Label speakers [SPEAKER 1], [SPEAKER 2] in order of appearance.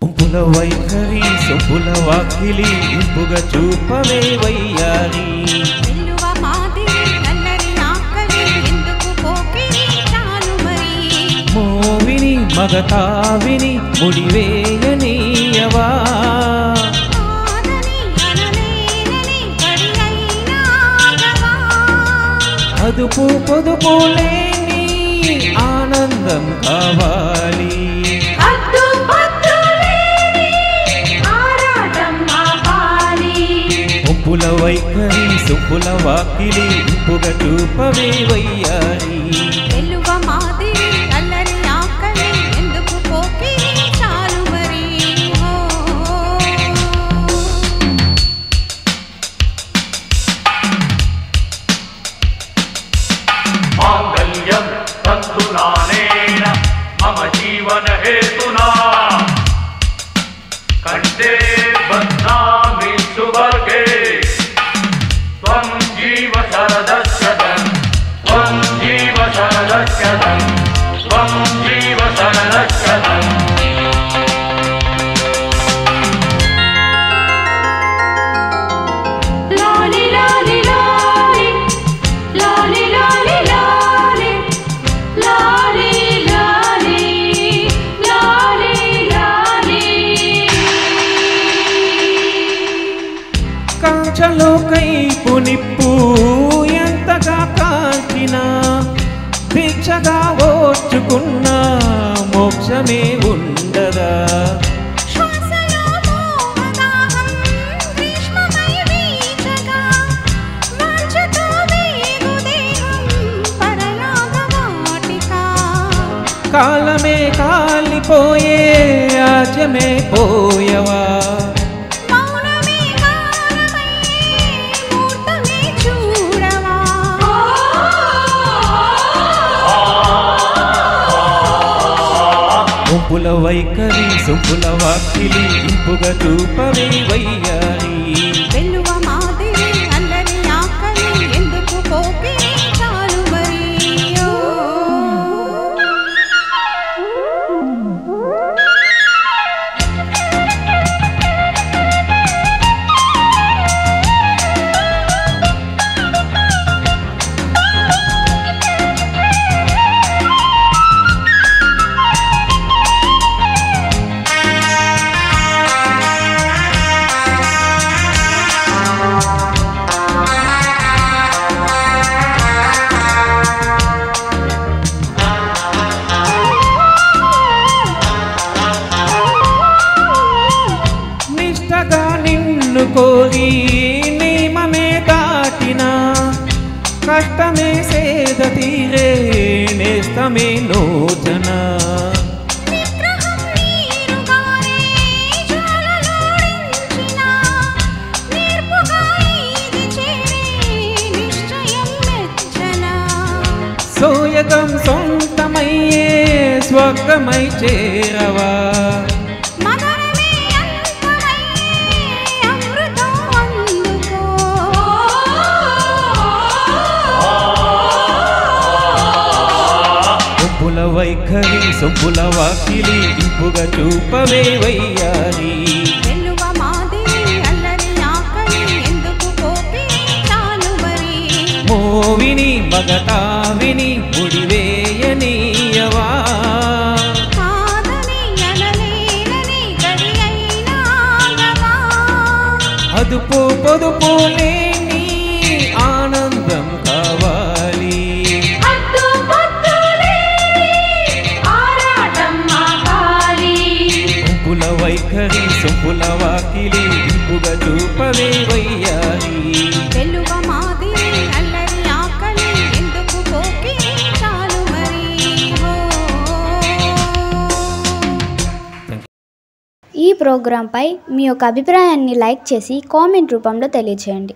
[SPEAKER 1] ఉంపుల వైఖరి సొంపుల వాకిలి ఇంపుగా చూపవే వయ్యారి మోవిని మగతావిని ముడివేయనీయవా అదుపు పొదుపు లేని ఆనందం కావాలి ఉంపుల వైఖరి సొంపుల వాకిలి ఇంపుగా చూపవే వయ్యారి
[SPEAKER 2] मम जीवन हेतुना कंठे बध्नामि सुभगे त्वं जीव शरदस्यतं त्वं जीव शरदस्यतं त्वं जीव शरदस्यतं
[SPEAKER 1] కాంచలో కైపు నిప్పు ఎంతగా కాల్చినా భిక్షగా ఓర్చుకున్న మోక్షమే ఉండదా కాలమే కాలిపోయే ఆజ్యమే పోయవా ఉంపుల వైఖరి సొంపుల వాకిలి ఇంపుగా చూపవే వయ్యారి కోరి నియమమే దాటిన కష్టమే సేద తీరే నేస్తమే నూతన సోయగం సొంతమయ్యే స్వర్గమై చేరవా ఉంపుల వైఖరి సొంపుల వాకిలి ఇంపుగా చూపవే వయ్యారి మోవిని మగతావిని ముడివేయనీయవా అదుపు పొదుపు లేని ఆనందం కావాలి ఉంపుల వైఖరి సొంపుల వాకిలి ఇంపుగా చూపవే వయ్యారి
[SPEAKER 3] ఈ ప్రోగ్రాంపై మీ యొక్క అభిప్రాయాన్ని లైక్ చేసి కామెంట్ రూపంలో తెలియజేయండి.